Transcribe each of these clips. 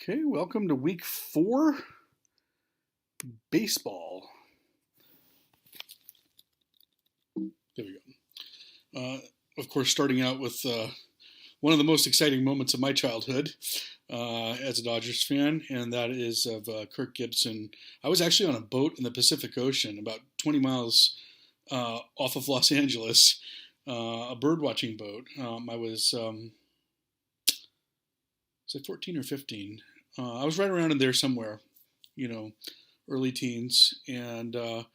Okay, welcome to week 4 baseball. There we go. Of course, starting out with one of the most exciting moments of my childhood as a Dodgers fan, and that is of Kirk Gibson. I was actually on a boat in the Pacific Ocean, about 20 miles off of Los Angeles, a bird watching boat. Was it 14 or 15? I was right around in there somewhere, early teens, and the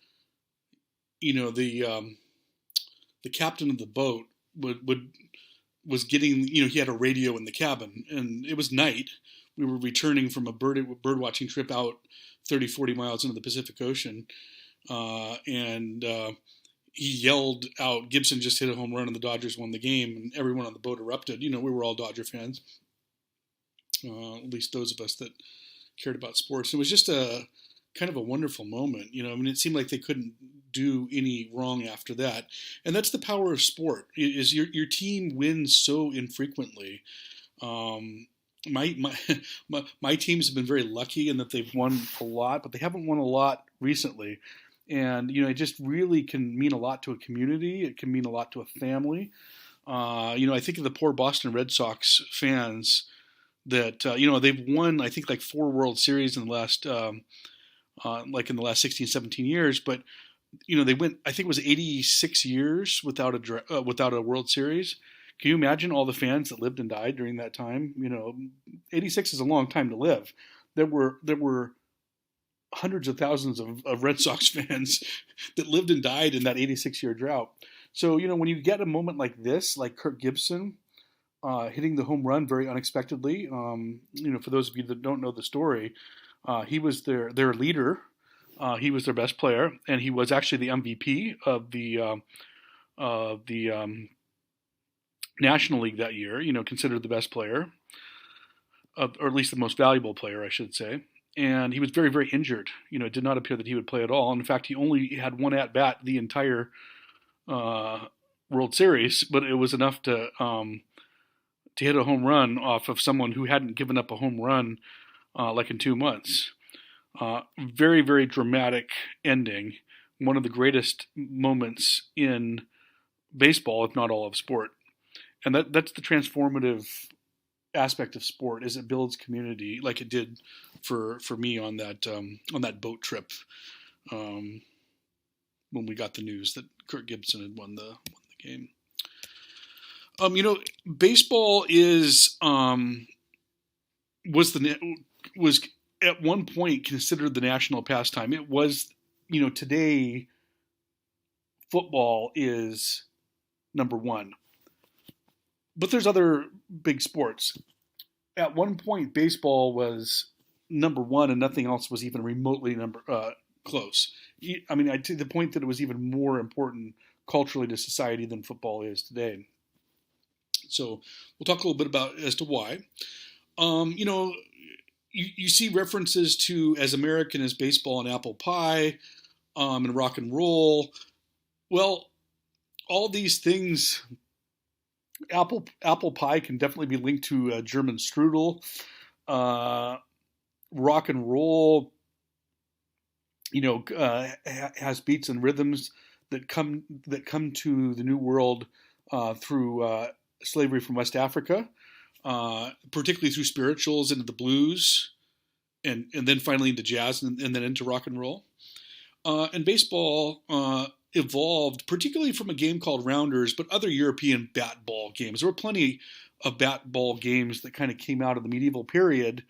captain of the boat was getting, he had a radio in the cabin, and it was night. We were returning from a bird watching trip out 30, 40 miles into the Pacific Ocean, and he yelled out, "Gibson just hit a home run and the Dodgers won the game," and everyone on the boat erupted. We were all Dodger fans. At least those of us that cared about sports. It was just a kind of a wonderful moment. It seemed like they couldn't do any wrong after that. And that's the power of sport, is your team wins so infrequently. My teams have been very lucky in that they've won a lot, but they haven't won a lot recently. And, it just really can mean a lot to a community. It can mean a lot to a family. I think of the poor Boston Red Sox fans that they've won, I think, like 4 World Series in the last 16, 17 years, but they went, I think it was 86 years without a World Series. Can you imagine all the fans that lived and died during that time? 86 is a long time to live. There were hundreds of thousands of Red Sox fans that lived and died in that 86-year drought. So, when you get a moment like this, like Kirk Gibson, hitting the home run very unexpectedly. For those of you that don't know the story, he was their leader. He was their best player, and he was actually the MVP of the National League that year. Considered the best player, or at least the most valuable player, I should say. And he was very, very injured. It did not appear that he would play at all. In fact, he only had one at bat the entire World Series, but it was enough to hit a home run off of someone who hadn't given up a home run like in 2 months. Very, very dramatic ending. One of the greatest moments in baseball, if not all of sport. And that's the transformative aspect of sport, is it builds community, like it did for me on that boat trip when we got the news that Kirk Gibson had won the game. Baseball was at one point considered the national pastime. It was, today football is number one. But there's other big sports. At one point, baseball was number one, and nothing else was even remotely close. To the point that it was even more important culturally to society than football is today. So we'll talk a little bit about as to why. You see references to as American as baseball and apple pie, and rock and roll. Well, all these things, apple pie can definitely be linked to German strudel. Rock and roll, has beats and rhythms that come to the New World through slavery from West Africa, particularly through spirituals into the blues, and then finally into jazz, and then into rock and roll. And baseball evolved, particularly from a game called rounders, but other European bat ball games. There were plenty of bat ball games that kind of came out of the medieval period,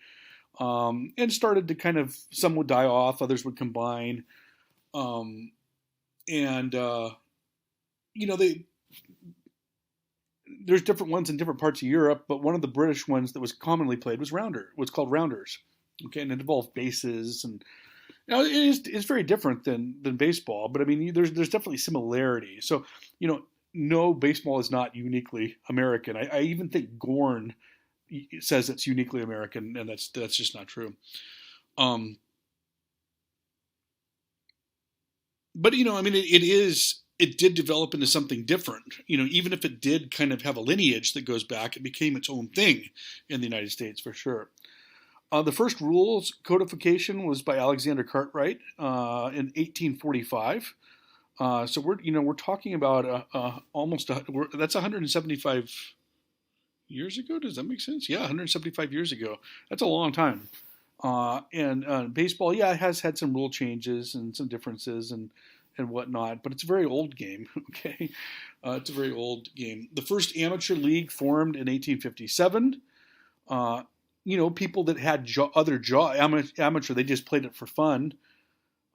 and started to kind of, some would die off, others would combine. There's different ones in different parts of Europe, but one of the British ones that was commonly played was called rounders. Okay, and it involved bases, and it's very different than baseball, but there's definitely similarities. So, no, baseball is not uniquely American. I even think Gorn says it's uniquely American, and that's just not true. But it did develop into something different. Even if it did kind of have a lineage that goes back, it became its own thing in the United States for sure. The first rules codification was by Alexander Cartwright in 1845. So we're talking about that's 175 years ago. Does that make sense? Yeah, 175 years ago. That's a long time. And baseball, yeah, it has had some rule changes and some differences and whatnot, but it's a very old game. Okay, it's a very old game. The first amateur league formed in 1857. People that had amateur, they just played it for fun.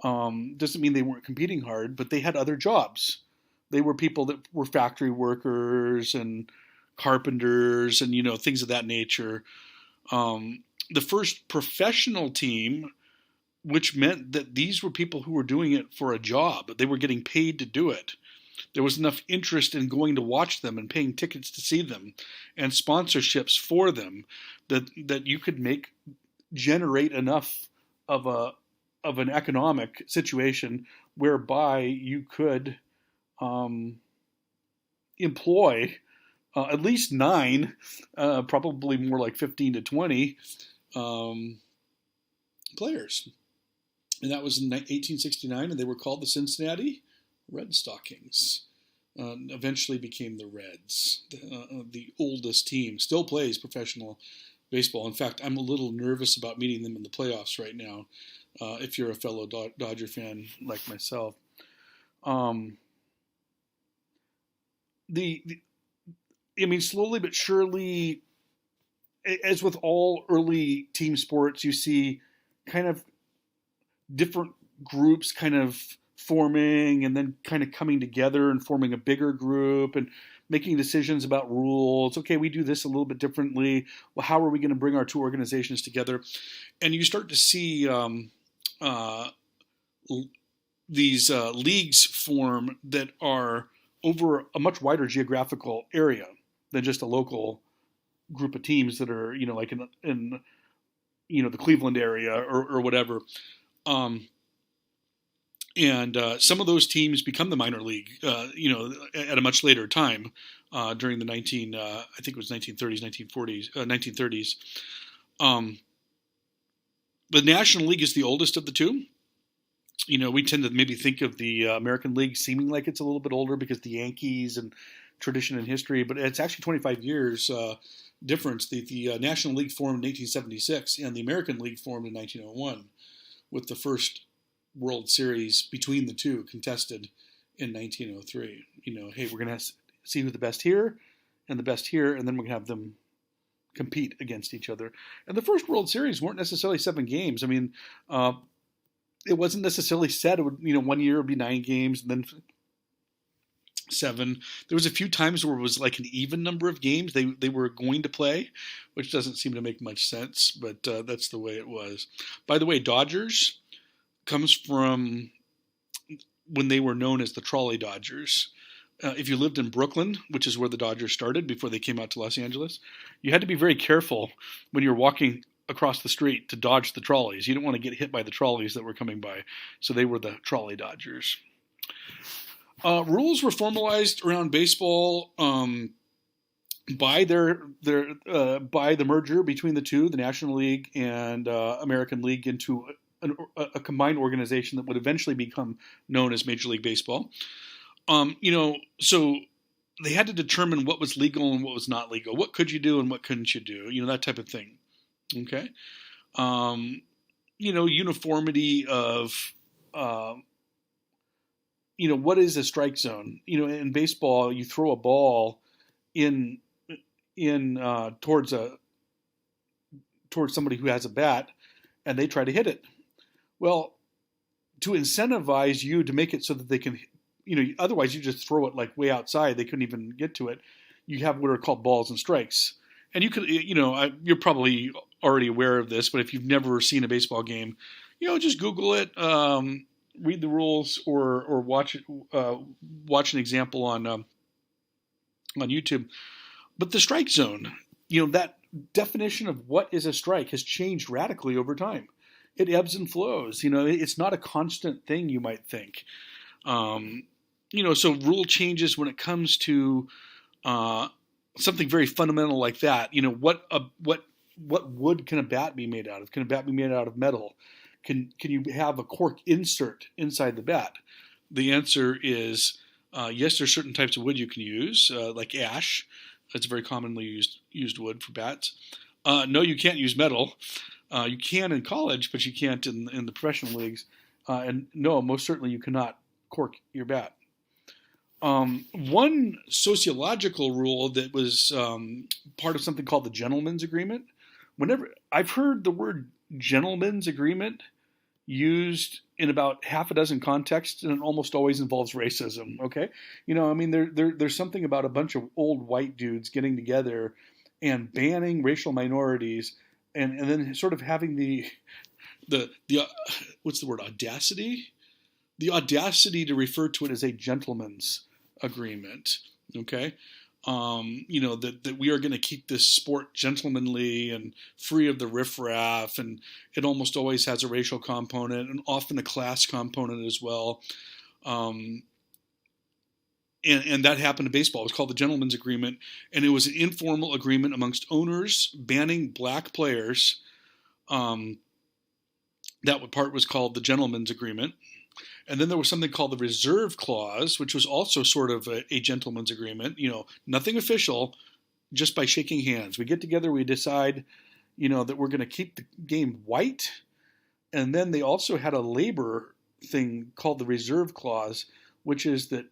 Doesn't mean they weren't competing hard, but they had other jobs. They were people that were factory workers and carpenters and things of that nature. The first professional team, which meant that these were people who were doing it for a job. They were getting paid to do it. There was enough interest in going to watch them and paying tickets to see them and sponsorships for them that you could generate enough of an economic situation whereby you could employ at least 9, probably more like 15 to 20 players. And that was in 1869, and they were called the Cincinnati Red Stockings. Eventually became the Reds. The oldest team still plays professional baseball. In fact, I'm a little nervous about meeting them in the playoffs right now. If you're a fellow Dodger fan like myself, slowly but surely, as with all early team sports, you see kind of different groups kind of forming and then kind of coming together and forming a bigger group and making decisions about rules. Okay, we do this a little bit differently. Well, how are we going to bring our two organizations together? And you start to see these leagues form that are over a much wider geographical area than just a local group of teams that are, like in the Cleveland area or whatever. And some of those teams become the minor league, at a much later time, during the 1930s. The National League is the oldest of the two. We tend to maybe think of the American League seeming like it's a little bit older because the Yankees and tradition and history, but it's actually 25 years difference. The National League formed in 1876, and the American League formed in 1901, with the first World Series between the two contested in 1903. Hey, we're going to see who the best here and the best here, and then we're going to have them compete against each other. And the first World Series weren't necessarily 7 games. It wasn't necessarily said it would, 1 year it would be 9 games and then 7. There was a few times where it was like an even number of games they were going to play, which doesn't seem to make much sense, but that's the way it was. By the way, Dodgers comes from when they were known as the Trolley Dodgers. If you lived in Brooklyn, which is where the Dodgers started before they came out to Los Angeles, you had to be very careful when you're walking across the street to dodge the trolleys. You didn't want to get hit by the trolleys that were coming by. So they were the Trolley Dodgers. Rules were formalized around baseball by by the merger between the two, the National League and American League, into a combined organization that would eventually become known as Major League Baseball. So they had to determine what was legal and what was not legal. What could you do and what couldn't you do? That type of thing. Okay. Uniformity of, what is a strike zone? In baseball, you throw a ball in towards somebody who has a bat, and they try to hit it. Well, to incentivize you to make it so that they can, otherwise you just throw it like way outside. They couldn't even get to it. You have what are called balls and strikes. And you could, you're probably already aware of this, but if you've never seen a baseball game, just Google it, read the rules, or watch an example on YouTube. But the strike zone, that definition of what is a strike has changed radically over time. It ebbs and flows. It's not a constant thing you might think. So rule changes when it comes to something very fundamental like that. What what wood can a bat be made out of? Can a bat be made out of metal? Can you have a cork insert inside the bat? The answer is yes. There's certain types of wood you can use, like ash. That's a very commonly used wood for bats. No, you can't use metal. You can in college, but you can't in the professional leagues. And no, most certainly you cannot cork your bat. One sociological rule that was part of something called the gentleman's agreement. Whenever I've heard the word gentleman's agreement used in about half a dozen contexts, and it almost always involves racism. Okay, I mean, there's something about a bunch of old white dudes getting together and banning racial minorities, and then sort of having the what's the word, audacity? The audacity to refer to it as a gentleman's agreement. Okay. That we are going to keep this sport gentlemanly and free of the riffraff, and it almost always has a racial component and often a class component as well. And that happened to baseball. It was called the Gentleman's Agreement, and it was an informal agreement amongst owners banning black players. That part was called the Gentleman's Agreement. And then there was something called the Reserve Clause, which was also sort of a gentleman's agreement. Nothing official, just by shaking hands. We get together, we decide, that we're going to keep the game white. And then they also had a labor thing called the Reserve Clause, which is that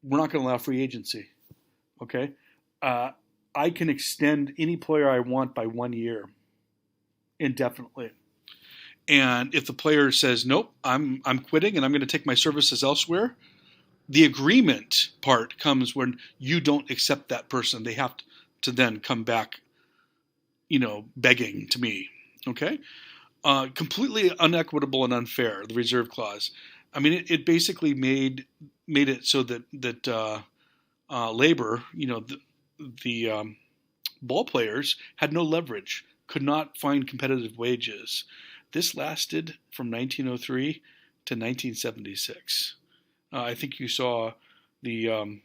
we're not going to allow free agency. Okay, I can extend any player I want by 1 year, indefinitely. And if the player says, nope, I'm quitting and I'm going to take my services elsewhere, the agreement part comes when you don't accept that person. They have to then come back, begging to me. Okay? Completely unequitable and unfair, the reserve clause. I mean, it basically made it so that labor, the ball players had no leverage, could not find competitive wages. This lasted from 1903 to 1976. I think you saw the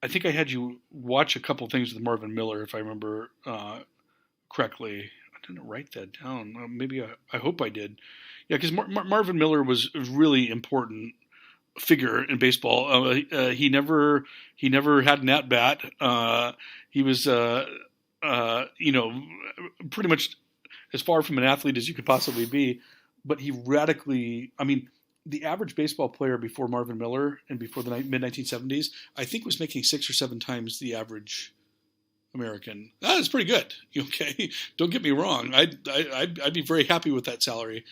I think I had you watch a couple things with Marvin Miller, if I remember correctly. I didn't write that down. Maybe I hope I did. Yeah, because Marvin Miller was a really important figure in baseball. He never had an at bat. He was pretty much as far from an athlete as you could possibly be. But he radically, the average baseball player before Marvin Miller and before the mid-1970s, I think was making 6 or 7 times the average American. That's pretty good. Okay, don't get me wrong. I'd be very happy with that salary.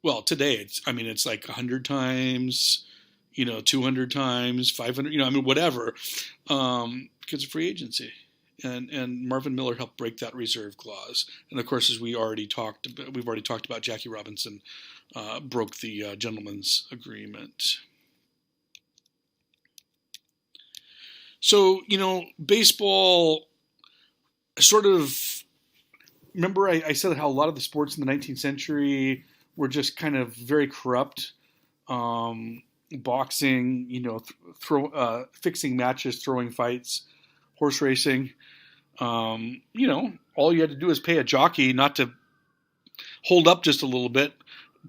Well, today it's like 100 times, 200 times, 500, whatever, because of free agency. And Marvin Miller helped break that reserve clause. And of course, as we've already talked about, Jackie Robinson broke the gentleman's agreement. So, baseball sort of, remember I said how a lot of the sports in the 19th century were just kind of very corrupt. Boxing, fixing matches, throwing fights, horse racing. All you had to do is pay a jockey not to hold up just a little bit,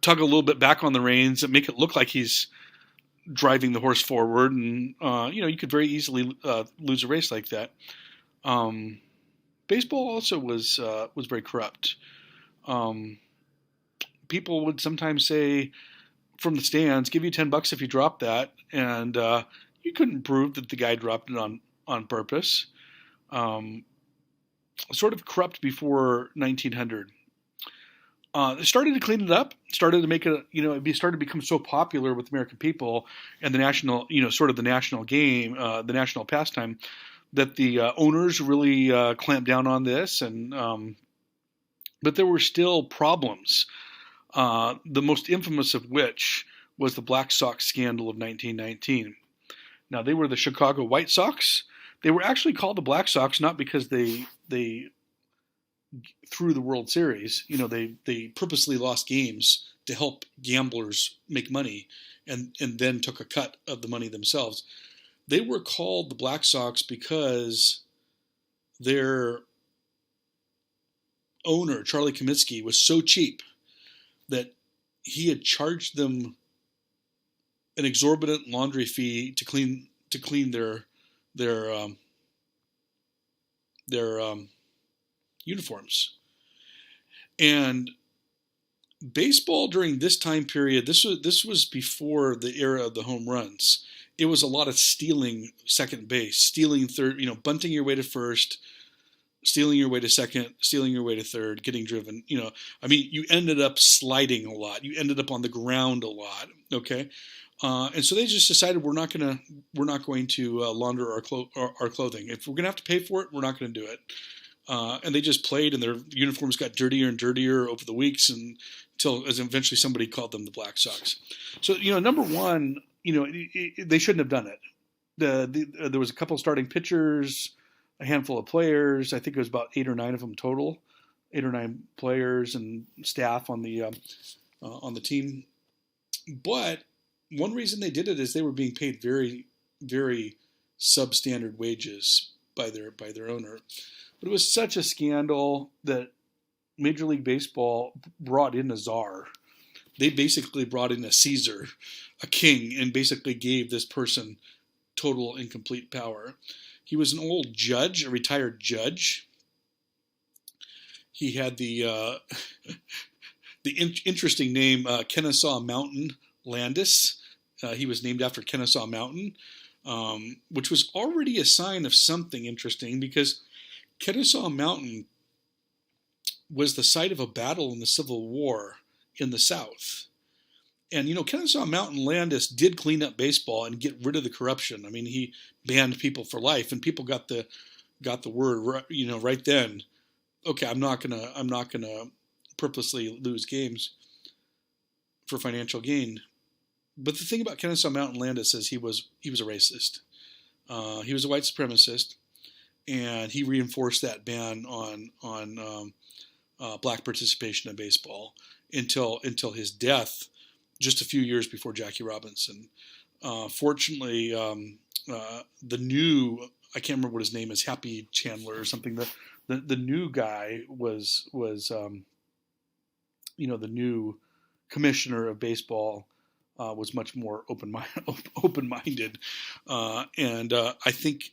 tug a little bit back on the reins, and make it look like he's driving the horse forward. And, you could very easily lose a race like that. Baseball also was very corrupt. People would sometimes say from the stands, give you $10 if you drop that. And you couldn't prove that the guy dropped it on purpose. Sort of corrupt before 1900. They started to clean it up, started to make it, it started to become so popular with American people and the national, sort of the national game, the national pastime, that the owners really clamped down on this. And but there were still problems, the most infamous of which was the Black Sox scandal of 1919. Now, they were the Chicago White Sox. They were actually called the Black Sox not because they threw the World Series. They purposely lost games to help gamblers make money and then took a cut of the money themselves. They were called the Black Sox because their owner, Charlie Comiskey, was so cheap that he had charged them an exorbitant laundry fee to clean their uniforms. And baseball during this time period, this was before the era of the home runs. It was a lot of stealing second base, stealing third, bunting your way to first, stealing your way to second, stealing your way to third, getting driven. You ended up sliding a lot. You ended up on the ground a lot. Okay, and so they just decided we're not going to launder our clothing. If we're going to have to pay for it, we're not going to do it. And they just played, and their uniforms got dirtier and dirtier over the weeks, until eventually somebody called them the Black Sox. So number one, they shouldn't have done it. There was a couple starting pitchers, a handful of players. I think it was about 8 or 9 of them total, 8 or 9 players and staff on the team. But one reason they did it is they were being paid very, very substandard wages by their owner. But it was such a scandal that Major League Baseball brought in a czar. They basically brought in a Caesar, a king, and basically gave this person total and complete power. He was an old judge, a retired judge. He had the interesting name Kennesaw Mountain Landis. He was named after Kennesaw Mountain, which was already a sign of something interesting, because Kennesaw Mountain was the site of a battle in the Civil War in the South. And, Kennesaw Mountain Landis did clean up baseball and get rid of the corruption. I mean, he banned people for life, and people got the word, right then. Okay, I'm not gonna purposely lose games for financial gain. But the thing about Kennesaw Mountain Landis is he was a racist. He was a white supremacist, and he reinforced that ban on black participation in baseball until his death, just a few years before Jackie Robinson. Fortunately, the new, I can't remember what his name is, Happy Chandler or something. The new guy was the new commissioner of baseball was much more open-minded, and I think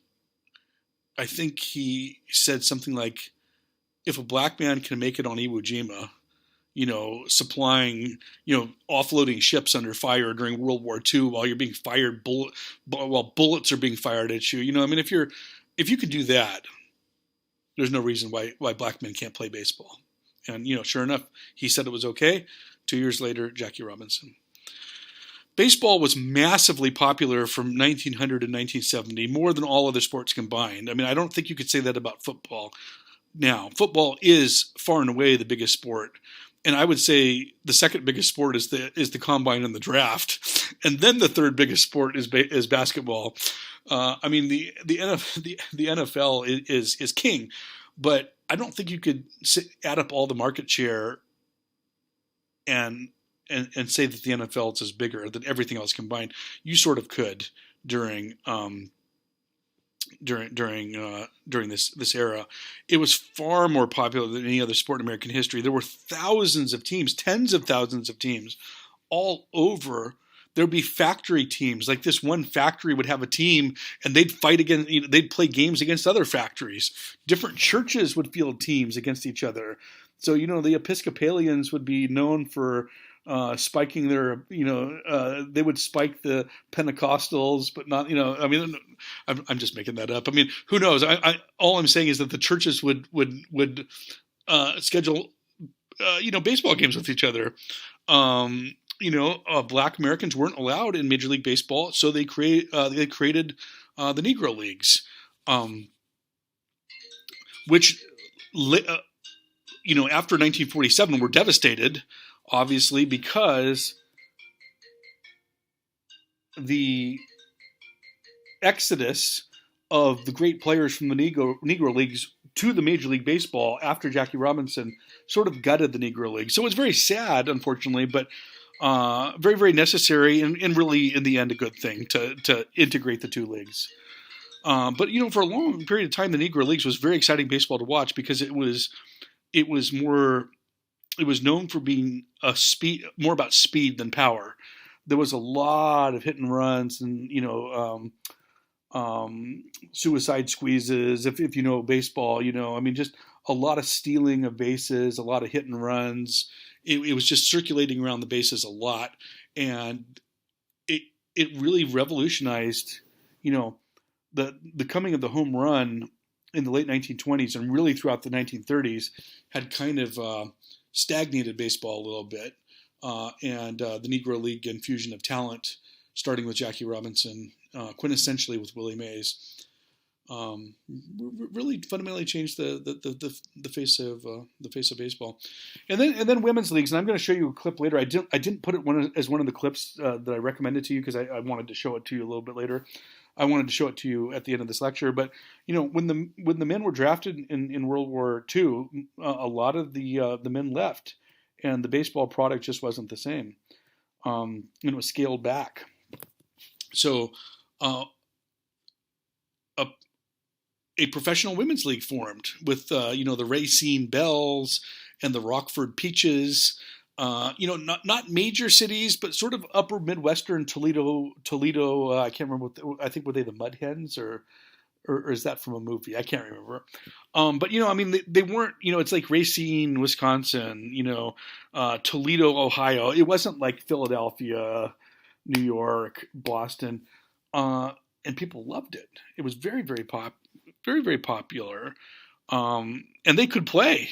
he said something like, if a black man can make it on Iwo Jima, supplying, offloading ships under fire during World War II while you're being fired, while bullets are being fired at you. If you can do that, there's no reason why black men can't play baseball. And, sure enough, he said it was okay. 2 years later, Jackie Robinson. Baseball was massively popular from 1900 to 1970, more than all other sports combined. I don't think you could say that about football. Now, football is far and away the biggest sport, and I would say the second biggest sport is the combine and the draft, and then the third biggest sport is basketball. The NFL is king, but I don't think you could add up all the market share and say that the NFL is bigger than everything else combined. You sort of could during this era. It was far more popular than any other sport in American history. There were thousands of teams, tens of thousands of teams all over. There'd be factory teams. Like this one factory would have a team, and they'd fight against, they'd play games against other factories. Different churches would field teams against each other. So, the Episcopalians would be known for spiking their, they would spike the Pentecostals, but not, I'm just making that up. Who knows? All I'm saying is that the churches would schedule, baseball games with each other. Black Americans weren't allowed in Major League Baseball, so they created the Negro Leagues, which, after 1947 were devastated, obviously, because the exodus of the great players from the Negro Leagues to the Major League Baseball after Jackie Robinson sort of gutted the Negro League. So it's very sad, unfortunately, but Very, very necessary, and really, in the end, a good thing to integrate the two leagues. But for a long period of time, the Negro Leagues was very exciting baseball to watch because it was more it was known for being more about speed than power. There was a lot of hit and runs, and suicide squeezes. If you know baseball, just a lot of stealing of bases, a lot of hit and runs. It was just circulating around the bases a lot, and it really revolutionized, the coming of the home run in the late 1920s and really throughout the 1930s had kind of stagnated baseball a little bit, and the Negro League infusion of talent, starting with Jackie Robinson, quintessentially with Willie Mays, really fundamentally changed the face of baseball. And then women's leagues, and I'm going to show you a clip later. I didn't put it as one of the clips that I recommended to you because I wanted to show it to you a little bit later. I wanted to show it to you at the end of this lecture. But when the men were drafted in World War II, a lot of the men left, and the baseball product just wasn't the same. And it was scaled back. So a professional women's league formed with the Racine Bells and the Rockford Peaches. Not major cities, but sort of upper Midwestern Toledo. I can't remember. I think were they the Mud Hens or is that from a movie? I can't remember. But they weren't. It's like Racine, Wisconsin. Toledo, Ohio. It wasn't like Philadelphia, New York, Boston, and people loved it. It was very, very very popular, and they could play.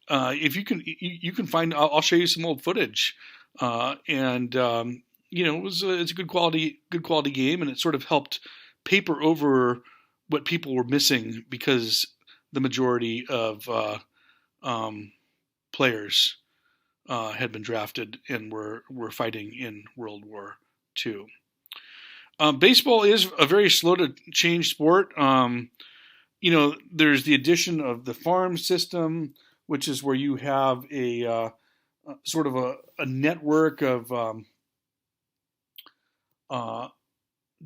If you can find, I'll show you some old footage, and it's a good quality game, and it sort of helped paper over what people were missing because the majority of players had been drafted and were fighting in World War II. Baseball is a very slow to change sport. There's the addition of the farm system, which is where you have a sort of a network of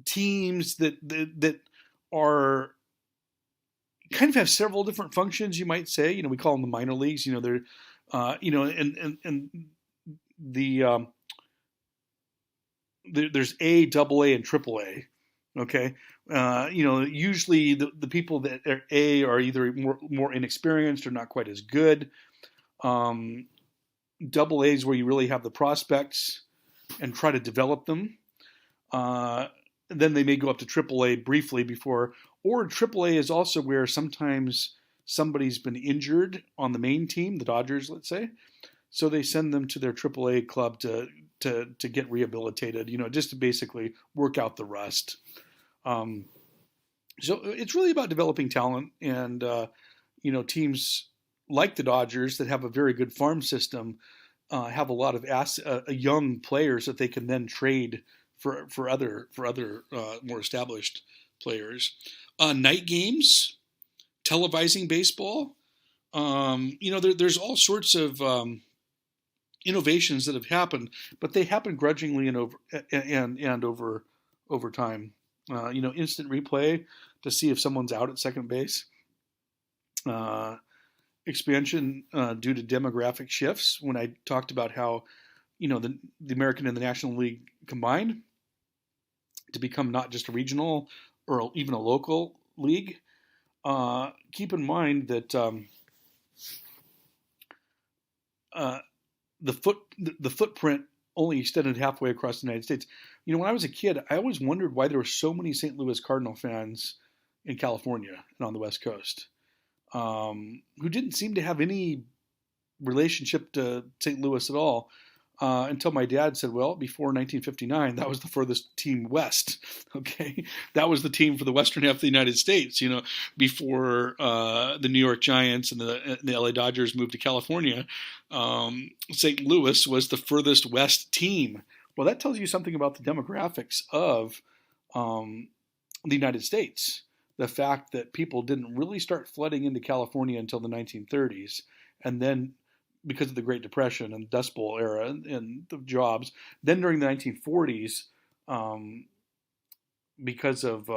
teams that are kind of have several different functions. You might say, we call them the minor leagues. They're, and the there's A, double A, and triple A. Okay. Usually the people that are A are either more inexperienced or not quite as good. Double A is where you really have the prospects and try to develop them. Then they may go up to triple A briefly before, or triple A is also where sometimes somebody's been injured on the main team, the Dodgers, let's say. So they send them to their triple A club to get rehabilitated, just to basically work out the rust. So it's really about developing talent, and teams like the Dodgers that have a very good farm system have a lot of young players that they can then trade for other more established players. Night games, televising baseball. There's all sorts of innovations that have happened, but they happen grudgingly and over time. Instant replay to see if someone's out at second base. Expansion due to demographic shifts. When I talked about how, the American and the National League combined to become not just a regional or even a local league. Keep in mind that the footprint only extended halfway across the United States. When I was a kid, I always wondered why there were so many St. Louis Cardinal fans in California and on the West Coast, who didn't seem to have any relationship to St. Louis at all, until my dad said, well, before 1959, that was the furthest team west. Okay, that was the team for the western half of the United States. Before the New York Giants and the LA Dodgers moved to California, St. Louis was the furthest west team. Well, that tells you something about the demographics of the United States. The fact that people didn't really start flooding into California until the 1930s, and then because of the Great Depression and Dust Bowl era and the jobs. Then during the 1940s, um, because of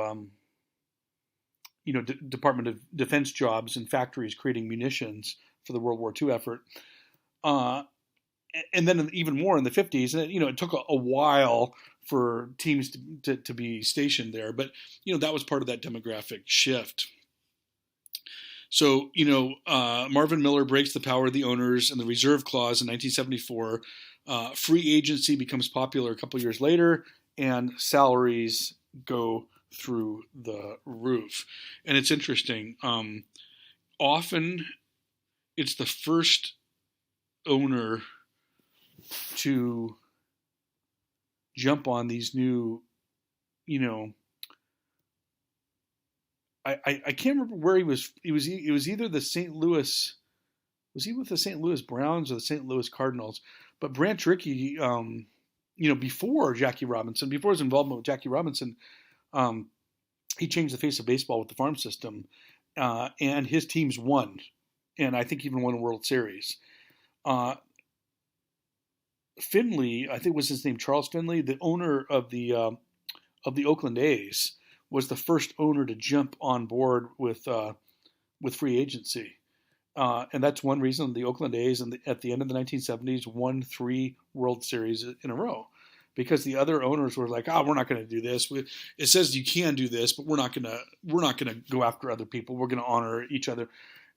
Department of Defense jobs and factories creating munitions for the World War II effort. Uh, and then even more in the 50s, and it took a while for teams to be stationed there, but that was part of that demographic shift. So Marvin Miller breaks the power of the owners and the reserve clause in 1974. Free agency becomes popular a couple years later, and salaries go through the roof. And it's interesting. Often, it's the first owner to jump on these new, I can't remember where he was. It was either the St. Louis. Was he with the St. Louis Browns or the St. Louis Cardinals? But Branch Rickey, before Jackie Robinson, before his involvement with Jackie Robinson, he changed the face of baseball with the farm system, and his teams won, and I think even won a World Series. Finley, I think was his name, Charles Finley, the owner of the Oakland A's, was the first owner to jump on board with free agency, and that's one reason the Oakland A's at the end of the 1970s won 3 World Series in a row, because the other owners were like, we're not going to do this. It says you can do this, but we're not going to go after other people. We're going to honor each other.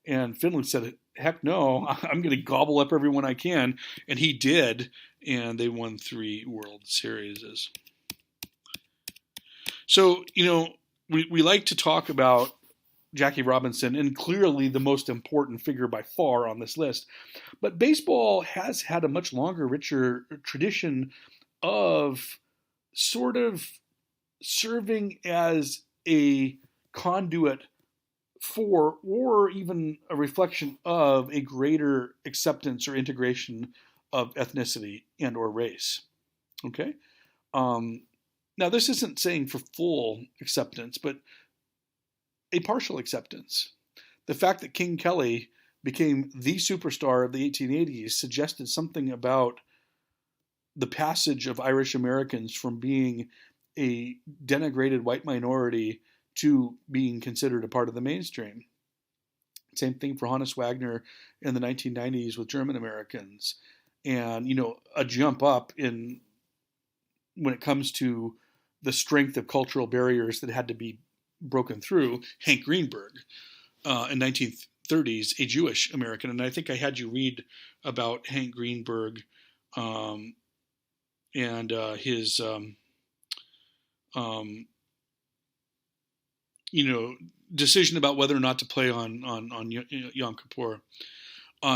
And Finley said, heck no, I'm going to gobble up everyone I can. And he did, and they won 3 World Series. So, we like to talk about Jackie Robinson, and clearly the most important figure by far on this list. But baseball has had a much longer, richer tradition of sort of serving as a conduit for, or even a reflection of, a greater acceptance or integration of ethnicity and or race. Okay? Now, this isn't saying for full acceptance, but a partial acceptance. The fact that King Kelly became the superstar of the 1880s suggested something about the passage of Irish Americans from being a denigrated white minority to being considered a part of the mainstream. Same thing for Hannes Wagner in the 1990s with German Americans. And, a jump up when it comes to the strength of cultural barriers that had to be broken through, Hank Greenberg in 1930s, a Jewish American. And I think I had you read about Hank Greenberg and his, decision about whether or not to play on Yom Kippur.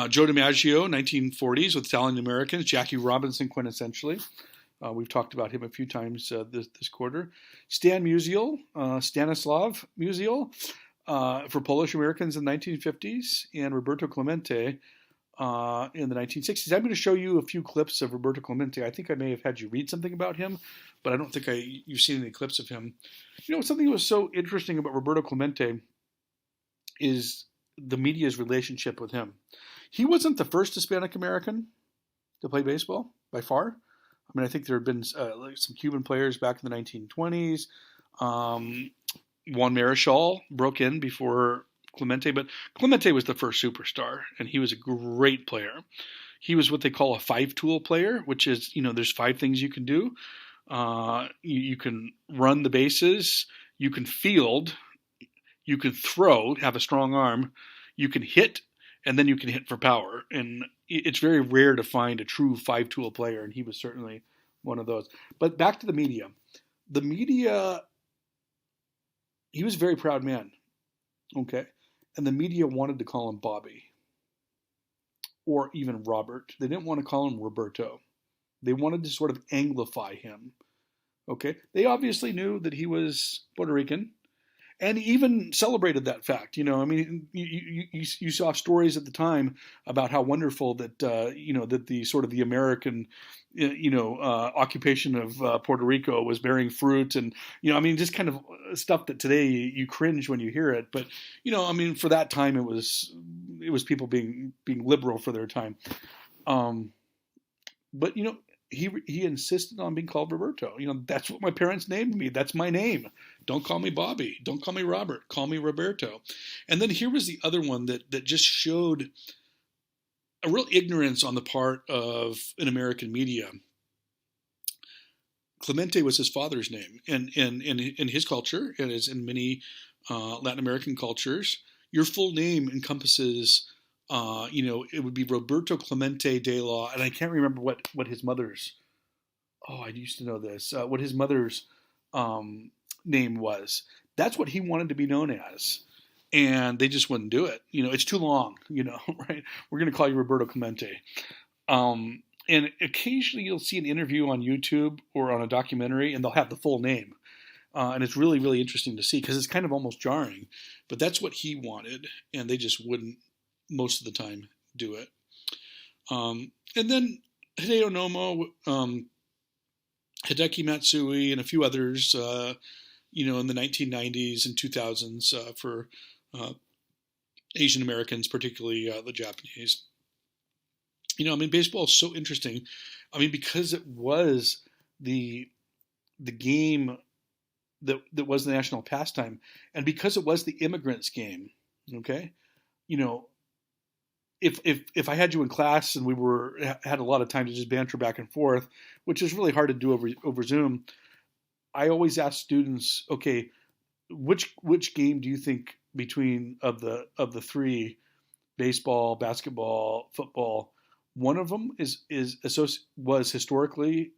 Joe DiMaggio, 1940s, with Italian Americans. Jackie Robinson, quintessentially. We've talked about him a few times this quarter. Stanislav Musial, for Polish Americans in the 1950s, and Roberto Clemente in the 1960s. I'm going to show you a few clips of Roberto Clemente. I think I may have had you read something about him, but I don't think you've seen any clips of him. Something that was so interesting about Roberto Clemente is the media's relationship with him. He wasn't the first Hispanic American to play baseball, by far. I mean, I think there had been some Cuban players back in the 1920s. Juan Marichal broke in before Clemente, but Clemente was the first superstar, and he was a great player. He was what they call a 5-tool player, which is, there's 5 things you can do. You can run the bases, you can field, you can throw, have a strong arm, you can hit, and then you can hit for power. And it's very rare to find a true 5-tool player, and he was certainly one of those. But back to the media. The media, he was a very proud man, okay? And the media wanted to call him Bobby or even Robert. They didn't want to call him Roberto. They wanted to sort of anglify him, okay? They obviously knew that he was Puerto Rican, and even celebrated that fact. I mean, you saw stories at the time about how wonderful that that the sort of the American occupation of Puerto Rico was bearing fruit, and I mean, just kind of stuff that today you cringe when you hear it. But I mean, for that time it was it was people being liberal for their time. But he insisted on being called Roberto. That's what my parents named me. That's my name. Don't call me Bobby. Don't call me Robert. Call me Roberto. And then here was the other one that just showed a real ignorance on the part of an American media. Clemente was his father's name, and in his culture, and as in many Latin American cultures, your full name encompasses. It would be Roberto Clemente de la, and I can't remember what his mother's. Oh, I used to know this. What his mother's name was. That's what he wanted to be known as, and they just wouldn't do it. It's too long. Right? We're going to call you Roberto Clemente. And occasionally you'll see an interview on YouTube or on a documentary, and they'll have the full name. And it's really, really interesting to see because it's kind of almost jarring. But that's what he wanted, and they just wouldn't most of the time do it. And then Hideo Nomo, Hideki Matsui, and a few others, in the 1990s and 2000s for Asian Americans, particularly the Japanese. Baseball is so interesting. Because it was the game that was the national pastime, and because it was the immigrants' game. Okay, if I had you in class and we had a lot of time to just banter back and forth, which is really hard to do over Zoom, I always ask students, okay, which game do you think between of the three, baseball, basketball, football, one of them was historically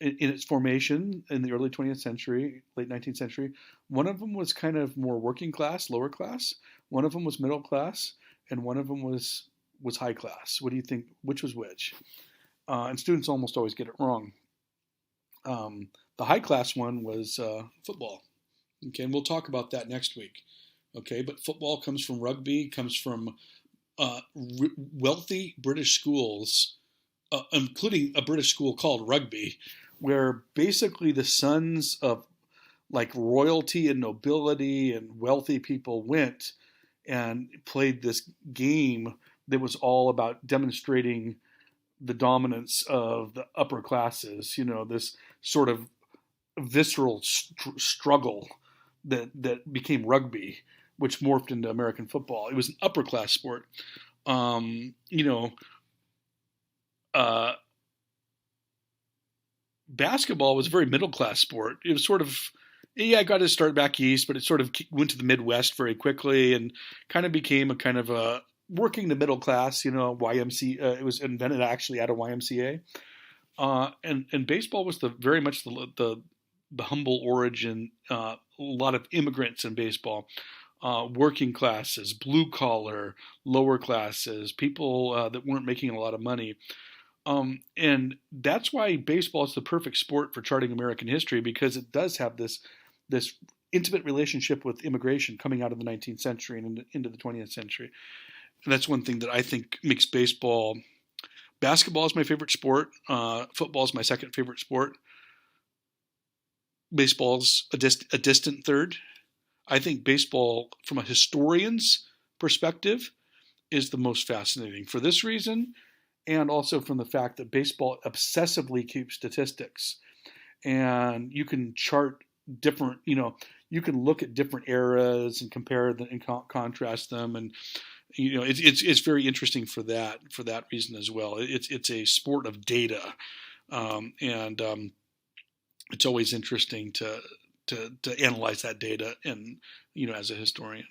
in its formation in the early 20th century, late 19th century. One of them was kind of more working class, lower class. One of them was middle class, and one of them was high class. What do you think? Which was which? And students almost always get it wrong. The high class one was football. Okay, and we'll talk about that next week. Okay, but football comes from rugby, comes from wealthy British schools, including a British school called Rugby, where basically the sons of like royalty and nobility and wealthy people went and played this game that was all about demonstrating the dominance of the upper classes, this sort of visceral struggle that became rugby, which morphed into American football. It was an upper class sport. Basketball was a very middle class sport. It was sort of, I got to start back east, but it sort of went to the Midwest very quickly and kind of became a kind of a working the middle class, YMCA. It was invented actually out of YMCA. And baseball was very much the humble origin. A lot of immigrants in baseball, working classes, blue collar, lower classes, people that weren't making a lot of money. And that's why baseball is the perfect sport for charting American history, because it does have this intimate relationship with immigration coming out of the 19th century and into the 20th century. And that's one thing that I think makes baseball. Basketball is my favorite sport. Football is my second favorite sport. Baseball's a distant third. I think baseball, from a historian's perspective, is the most fascinating for this reason, and also from the fact that baseball obsessively keeps statistics. And you can chart different, you can look at different eras and compare them and contrast them. And, it's very interesting for that reason as well. It's a sport of data. And it's always interesting to analyze that data and, as a historian.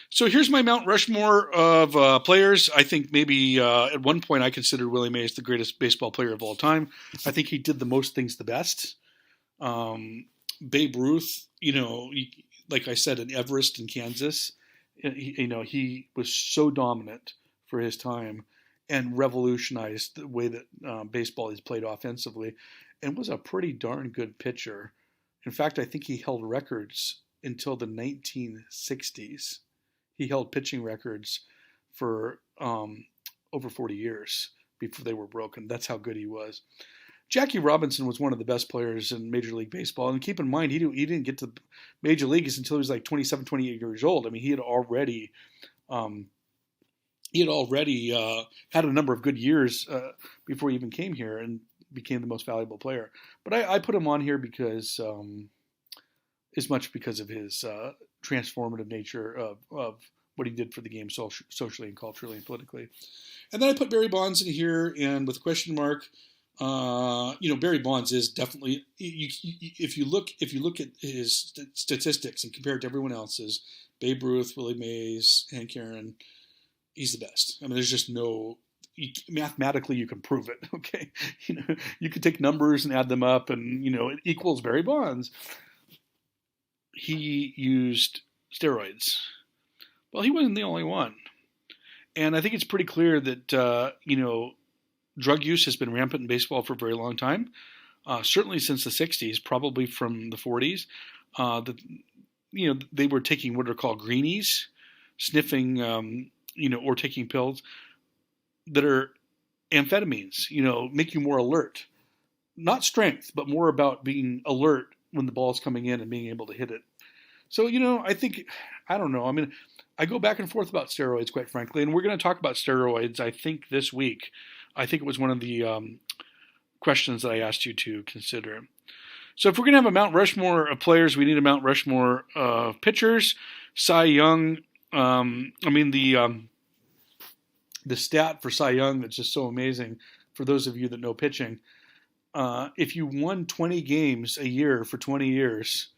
So here's my Mount Rushmore of players. I think maybe at one point I considered Willie Mays the greatest baseball player of all time. I think he did the most things the best. Babe Ruth, like I said, in Everest in Kansas, he was so dominant for his time and revolutionized the way that baseball is played offensively, and was a pretty darn good pitcher. In fact, I think he held records until the 1960s. He held pitching records for over 40 years before they were broken. That's how good he was. Jackie Robinson was one of the best players in Major League Baseball. And keep in mind, he didn't get to Major Leagues until he was like 27, 28 years old. I mean, he had already he had already had a number of good years before he even came here and became the most valuable player. But I put him on here because as much because of his transformative nature of what he did for the game socially and culturally and politically. And then I put Barry Bonds in here, and with a question mark, Barry Bonds is definitely if you look at his statistics and compare it to everyone else's, Babe Ruth, Willie Mays, Hank Aaron, he's the best. I mean, there's just no mathematically you can prove it. Okay, you could take numbers and add them up, and it equals Barry Bonds. He used steroids. Well, he wasn't the only one. And I think it's pretty clear that, drug use has been rampant in baseball for a very long time, certainly since the 60s, probably from the 40s. They were taking what are called greenies, sniffing, or taking pills that are amphetamines, make you more alert. Not strength, but more about being alert when the ball's coming in and being able to hit it. So, I don't know. I mean, I go back and forth about steroids, quite frankly, and we're going to talk about steroids, I think, this week. I think it was one of the questions that I asked you to consider. So if we're going to have a Mount Rushmore of players, we need a Mount Rushmore of pitchers. Cy Young, the stat for Cy Young that's just so amazing for those of you that know pitching. If you won 20 games a year for 20 years,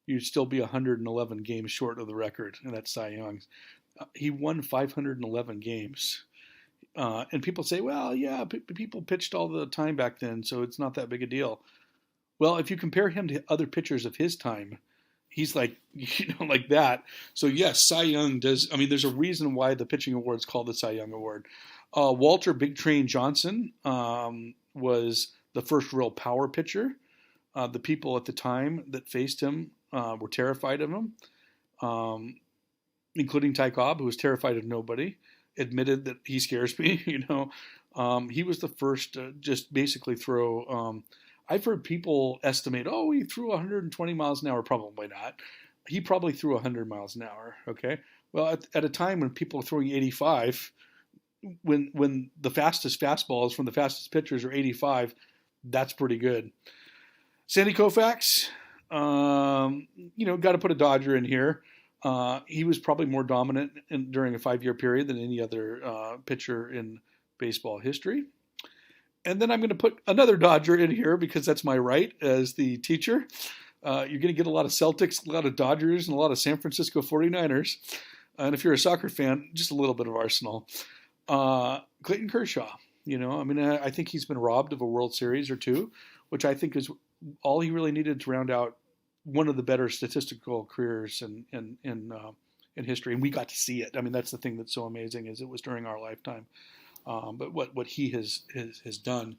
you'd still be 111 games short of the record, and that's Cy Young. He won 511 games. And people say, well, yeah, people pitched all the time back then, so it's not that big a deal. Well, if you compare him to other pitchers of his time, he's like, like that. So yes, Cy Young does. I mean, there's a reason why the pitching award is called the Cy Young Award. Walter Big Train Johnson was the first real power pitcher. The people at the time that faced him were terrified of him, including Ty Cobb, who was terrified of nobody, admitted that he scares me. He was the first to just basically throw. I've heard people estimate, he threw 120 miles an hour. Probably not. He probably threw 100 miles an hour. Okay. Well, at a time when people are throwing 85, when the fastest fastballs from the fastest pitchers are 85, that's pretty good. Sandy Koufax, got to put a Dodger in here. He was probably more dominant during a 5-year period than any other pitcher in baseball history. And then I'm going to put another Dodger in here because that's my right as the teacher. You're going to get a lot of Celtics, a lot of Dodgers, and a lot of San Francisco 49ers. And if you're a soccer fan, just a little bit of Arsenal. Clayton Kershaw, I think he's been robbed of a World Series or two, which I think is all he really needed to round out one of the better statistical careers in history, and we got to see it. I mean, that's the thing that's so amazing is it was during our lifetime. But what he has done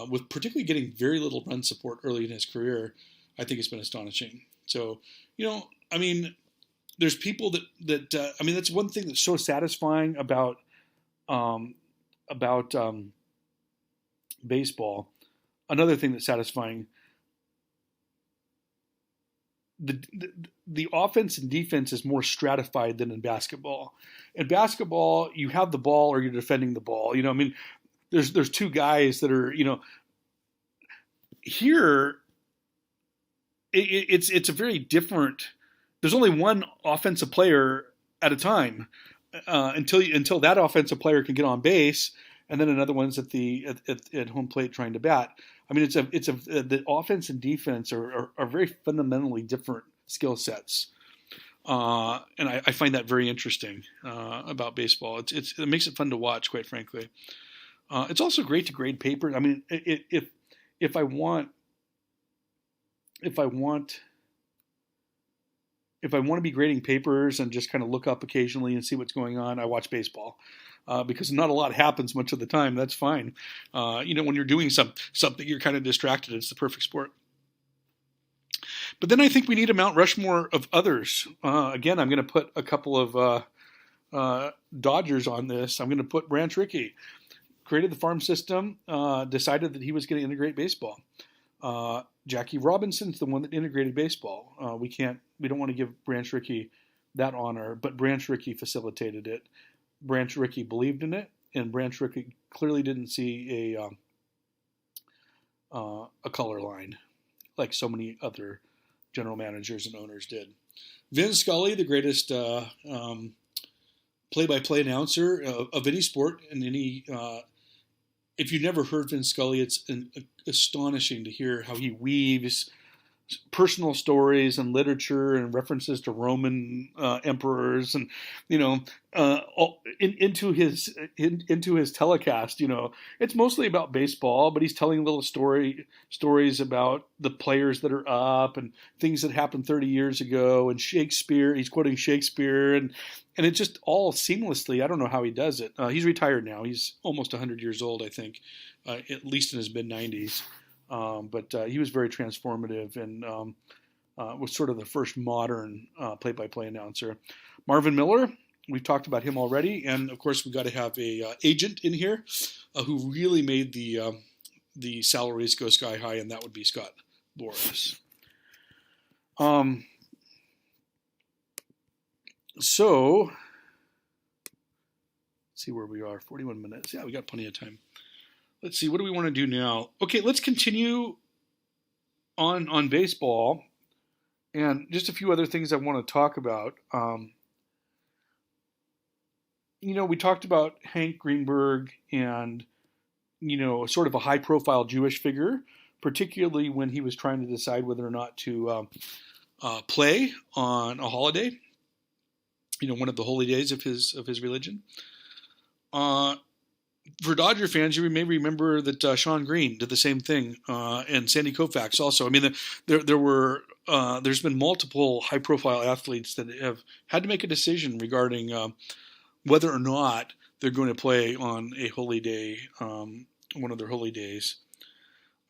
with particularly getting very little run support early in his career, I think has been astonishing. So, there's people that that's one thing that's so satisfying about baseball. Another thing that's satisfying. The offense and defense is more stratified than in basketball. In basketball, you have the ball or you're defending the ball. There's two guys that are, here it's a very different. There's only one offensive player at a time until that offensive player can get on base, and then another one's at home plate trying to bat. I mean, the offense and defense are very fundamentally different skill sets, and I find that very interesting about baseball. It makes it fun to watch, quite frankly. It's also great to grade paper. I mean, if I want to be grading papers and just kind of look up occasionally and see what's going on, I watch baseball. Because not a lot happens much of the time. That's fine. When you're doing something, you're kind of distracted. It's the perfect sport. But then I think we need a Mount Rushmore of others. Again, I'm going to put a couple of Dodgers on this. I'm going to put Branch Rickey. Created the farm system, decided that he was going to integrate baseball. Jackie Robinson's the one that integrated baseball. We don't want to give Branch Rickey that honor, but Branch Rickey facilitated it. Branch Rickey believed in it, and Branch Rickey clearly didn't see a color line like so many other general managers and owners did. Vin Scully, the greatest play-by-play announcer of any sport and any. If you've never heard Vin Scully, it's astonishing to hear how he weaves personal stories and literature and references to Roman emperors and into his telecast. It's mostly about baseball, but he's telling little stories about the players that are up and things that happened 30 years ago and Shakespeare. He's quoting Shakespeare and it's just all seamlessly. I don't know how he does it. He's retired now. He's almost 100 years old, I think, at least in his mid-90s. But he was very transformative and was sort of the first modern play-by-play announcer. Marvin Miller, we've talked about him already, and of course we've got to have a agent in here who really made the salaries go sky high, and that would be Scott Boras. So let's see where we are. 41 minutes. Yeah, we got plenty of time. Let's see, what do we want to do now? Okay, let's continue on baseball and just a few other things I want to talk about. We talked about Hank Greenberg and, sort of a high-profile Jewish figure, particularly when he was trying to decide whether or not to play on a holiday, one of the holy days of his religion. For Dodger fans, you may remember that Sean Green did the same thing, and Sandy Koufax also. I mean, there's been multiple high-profile athletes that have had to make a decision regarding whether or not they're going to play on a holy day, one of their holy days.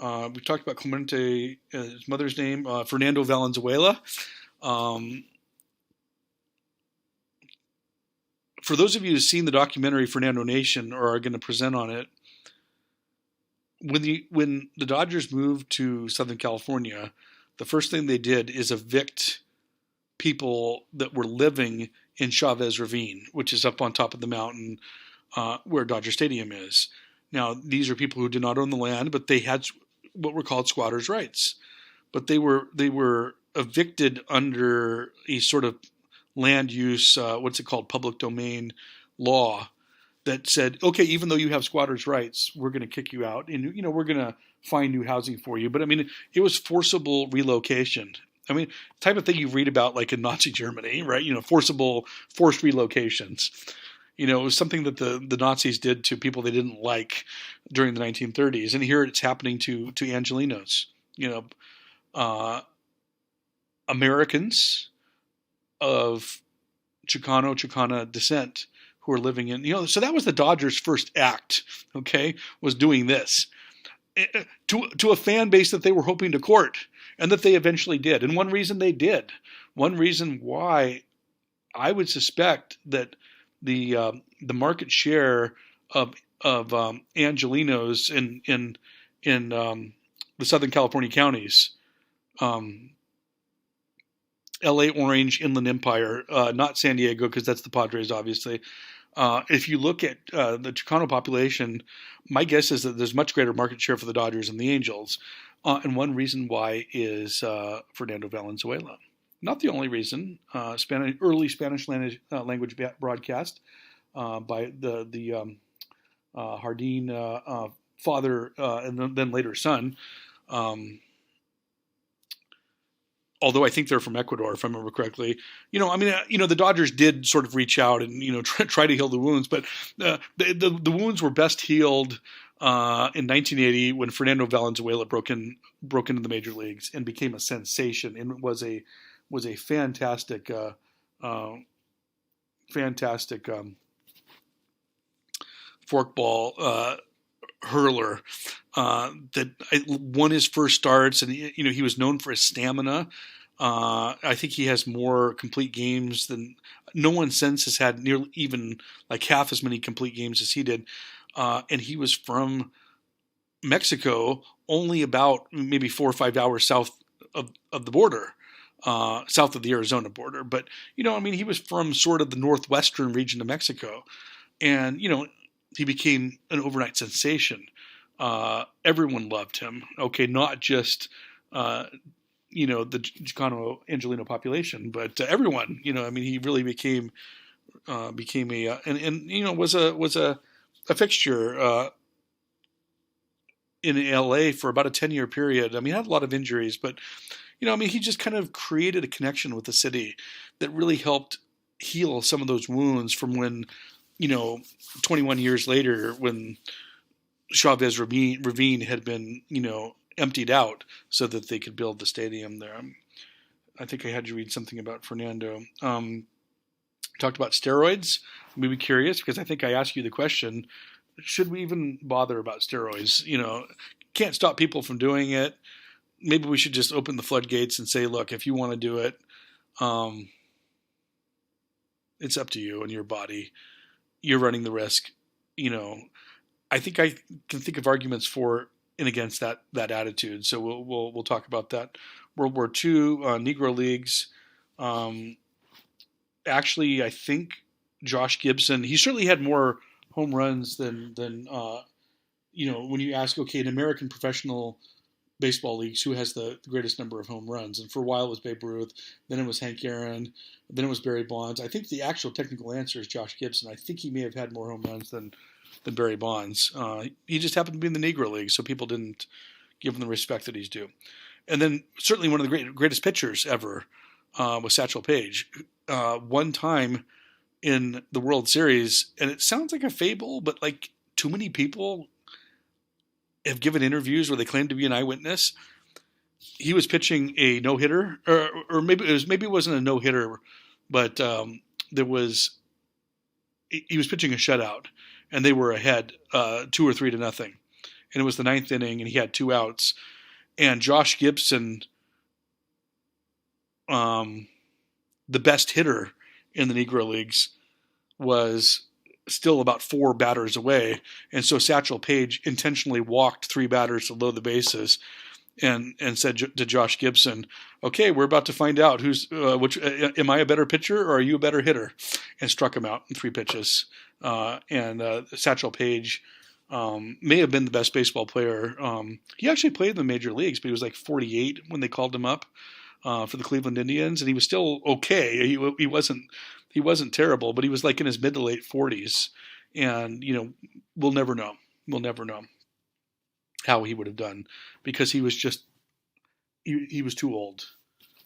We talked about Clemente, his mother's name, Fernando Valenzuela. For those of you who've seen the documentary Fernando Nation or are going to present on it, when the Dodgers moved to Southern California, the first thing they did is evict people that were living in Chavez Ravine, which is up on top of the mountain where Dodger Stadium is. Now, these are people who did not own the land, but they had what were called squatters' rights. But they were evicted under a sort of land use, public domain law that said, okay, even though you have squatters' rights, we're going to kick you out and, we're going to find new housing for you. But I mean, it was forcible relocation. I mean, type of thing you read about like in Nazi Germany, right? forced relocations. It was something that the Nazis did to people they didn't like during the 1930s. And here it's happening to Angelenos, Americans of Chicana descent who are living in, so that was the Dodgers' first act, okay, was doing this to a fan base that they were hoping to court and that they eventually did. And one reason why I would suspect that the market share of Angelenos in the Southern California counties, L.A. Orange, Inland Empire, not San Diego because that's the Padres, obviously. If you look at the Chicano population, my guess is that there's much greater market share for the Dodgers and the Angels. And one reason why is Fernando Valenzuela. Not the only reason. Early Spanish language broadcast by the Jardín father and then later son. Although I think they're from Ecuador, if I remember correctly. The Dodgers did sort of reach out and, try to heal the wounds, but the wounds were best healed in 1980 when Fernando Valenzuela broke into the major leagues and became a sensation and was a fantastic forkball hurler that won his first starts, and he was known for his stamina. I think he has more complete games than no one since has had, nearly even like half as many complete games as he did. And he was from Mexico, only about maybe 4 or 5 hours south of the border, south of the Arizona border. But he was from sort of the northwestern region of Mexico. and he became an overnight sensation. Everyone loved him. Okay, not just the Chicano Angelino population, but everyone. I mean, he really became a and was a fixture in LA for about a 10-year period. I mean, he had a lot of injuries, but I mean, he just kind of created a connection with the city that really helped heal some of those wounds from when 21 years later, when Chavez Ravine had been emptied out so that they could build the stadium there. I think I had you read something about Fernando. Talked about steroids. I'm maybe curious because I think I asked you the question: should we even bother about steroids? Can't stop people from doing it. Maybe we should just open the floodgates and say, look, if you want to do it, it's up to you and your body. You're running the risk. I think I can think of arguments for and against that attitude. So we'll talk about that. World War II, Negro Leagues. Actually, I think Josh Gibson. He certainly had more home runs than when you ask, okay, in American professional baseball leagues, who has the greatest number of home runs? And for a while it was Babe Ruth, then it was Hank Aaron, then it was Barry Bonds. I think the actual technical answer is Josh Gibson. I think he may have had more home runs than Barry Bonds. He just happened to be in the Negro League, so people didn't give him the respect that he's due. And then certainly one of the greatest pitchers ever was Satchel Paige. One time in the World Series, and it sounds like a fable, but like too many people have given interviews where they claim to be an eyewitness. He was pitching a no-hitter, or maybe it wasn't a no-hitter, but he was pitching a shutout, and they were ahead 2 or 3 to nothing, and it was the 9th inning, and he had 2 outs, and Josh Gibson, the best hitter in the Negro Leagues, was still about 4 batters away, and so Satchel Paige intentionally walked 3 batters to load the bases, and said to Josh Gibson, "Okay, we're about to find out which am I a better pitcher or are you a better hitter?" And struck him out in 3 pitches. Satchel Paige may have been the best baseball player. He actually played in the major leagues, but he was like 48 when they called him up for the Cleveland Indians, and he was still okay. He wasn't terrible, but he was like in his mid to late 40s, and we'll never know. We'll never know how he would have done because he was just he was too old.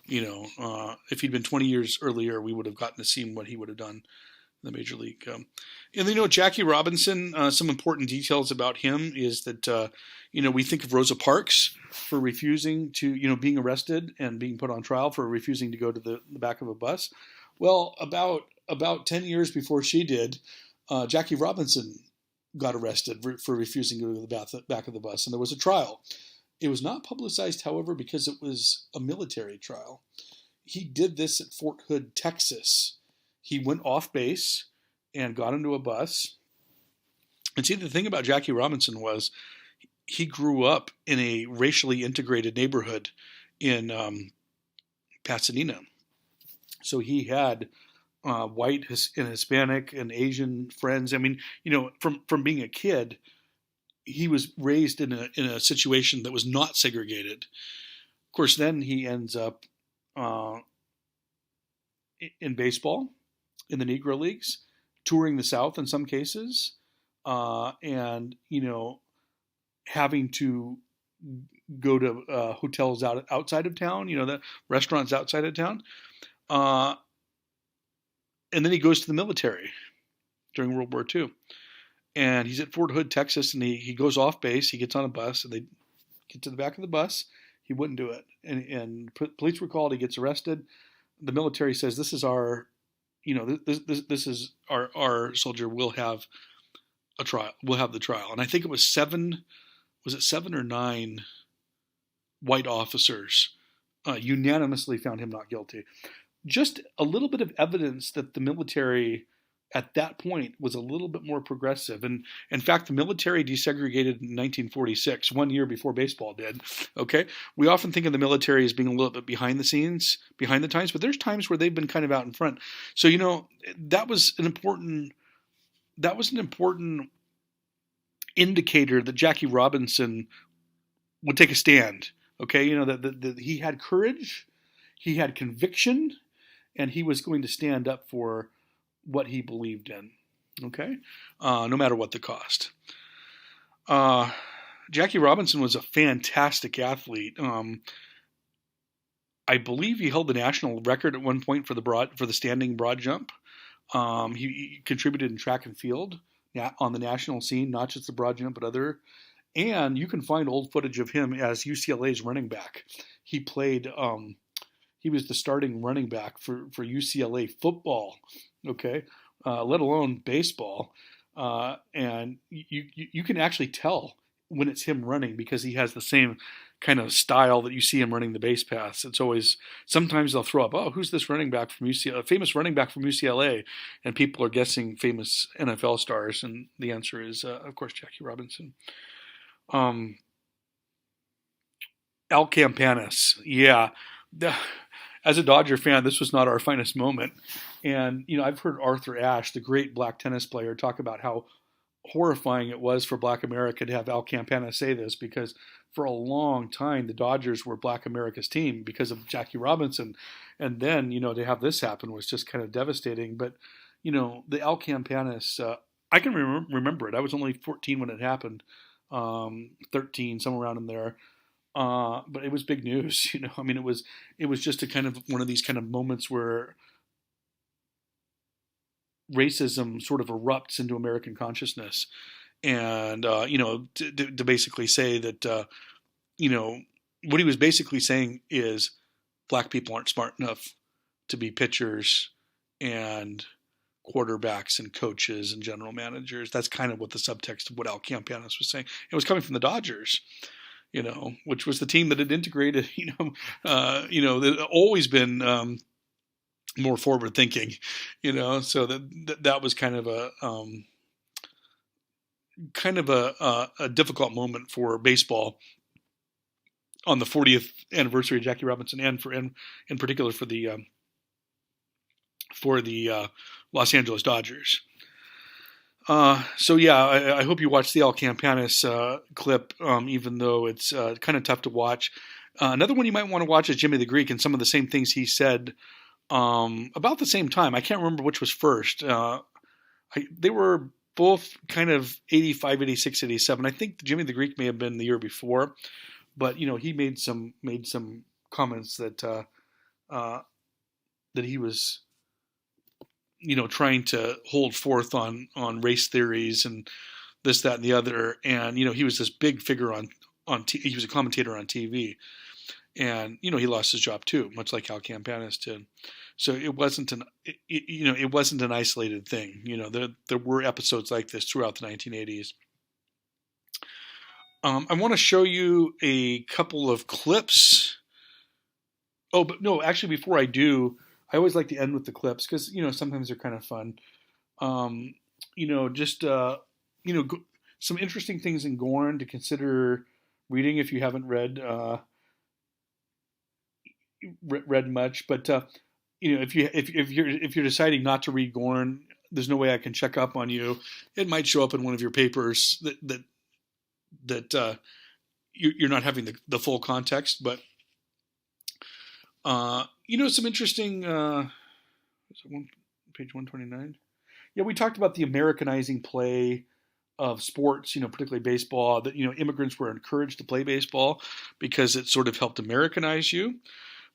If he'd been 20 years earlier, we would have gotten to see what he would have done in the major league. And Jackie Robinson. Some important details about him is that we think of Rosa Parks for refusing to being arrested and being put on trial for refusing to go to the back of a bus. Well, about 10 years before she did, Jackie Robinson got arrested for refusing to go to the back of the bus, and there was a trial. It was not publicized, however, because it was a military trial. He did this at Fort Hood, Texas. He went off base and got into a bus. And see, the thing about Jackie Robinson was he grew up in a racially integrated neighborhood in Pasadena. So he had white and Hispanic and Asian friends. I mean, from being a kid, he was raised in a situation that was not segregated. Of course, then he ends up in baseball, in the Negro Leagues, touring the South in some cases, and having to go to hotels outside of town. The restaurants outside of town. And then he goes to the military during World War II. And he's at Fort Hood, Texas, and he goes off base. He gets on a bus, and they get to the back of the bus. He wouldn't do it. And police were called. He gets arrested. The military says, this is our, this is our soldier. We'll have a trial. We'll have the trial. And I think it was 7 or 9 white officers unanimously found him not guilty. Just a little bit of evidence that the military at that point was a little bit more progressive. And in fact, the military desegregated in 1946, 1 year before baseball did. Okay. We often think of the military as being a little bit behind the scenes, behind the times, but there's times where they've been kind of out in front. So, that was an important that was an important indicator that Jackie Robinson would take a stand. Okay, that he had courage, he had conviction, and he was going to stand up for what he believed in. Okay, no matter what the cost. Jackie Robinson was a fantastic athlete. I believe he held the national record at one point for the standing broad jump. He contributed in track and field on the national scene, not just the broad jump, but other. And you can find old footage of him as UCLA's running back. He played. He was the starting running back for UCLA football. Okay, let alone baseball. And you can actually tell when it's him running because he has the same kind of style that you see him running the base paths. It's always, sometimes they'll throw up, oh, who's this running back from UCLA, a famous running back from UCLA, and people are guessing famous NFL stars, and the answer is, of course, Jackie Robinson. Al Campanis, yeah. As a Dodger fan, this was not our finest moment. And, I've heard Arthur Ashe, the great black tennis player, talk about how horrifying it was for Black America to have Al Campana say this, because for a long time the Dodgers were Black America's team because of Jackie Robinson, and then to have this happen was just kind of devastating. But the Al Campanis, I can remember it. I was only 14 when it happened, 13, somewhere around in there. But it was big news. I mean, it was just a kind of one of these kind of moments where racism sort of erupts into American consciousness, and to basically say that what he was basically saying is black people aren't smart enough to be pitchers and quarterbacks and coaches and general managers. That's kind of what the subtext of what Al Campanis was saying. It was coming from the Dodgers, which was the team that had integrated, that always been more forward thinking, so that was kind of a difficult moment for baseball on the 40th anniversary of Jackie Robinson, and in particular for the Los Angeles Dodgers. So yeah, I hope you watch the Al Campanis clip, even though it's kind of tough to watch. Another one you might want to watch is Jimmy the Greek and some of the same things he said about the same time. I can't remember which was first. They were both kind of 85, 86, 87. I think Jimmy the Greek may have been the year before, but he made some comments that that he was trying to hold forth on race theories and this, that, and the other. And he was this big figure on he was a commentator on TV. And he lost his job too, much like Al Campanis did. So it wasn't an isolated thing. There were episodes like this throughout the 1980s. I want to show you a couple of clips. Oh, but no, actually, before I do, I always like to end with the clips because sometimes they're kind of fun. Some interesting things in Gorn to consider reading if you haven't read much, but if you're deciding not to read Gorn, there's no way I can check up on you. It might show up in one of your papers that you're not having the full context, but some interesting. Page 129. Yeah, we talked about the Americanizing play of sports, particularly baseball. That immigrants were encouraged to play baseball because it sort of helped Americanize you.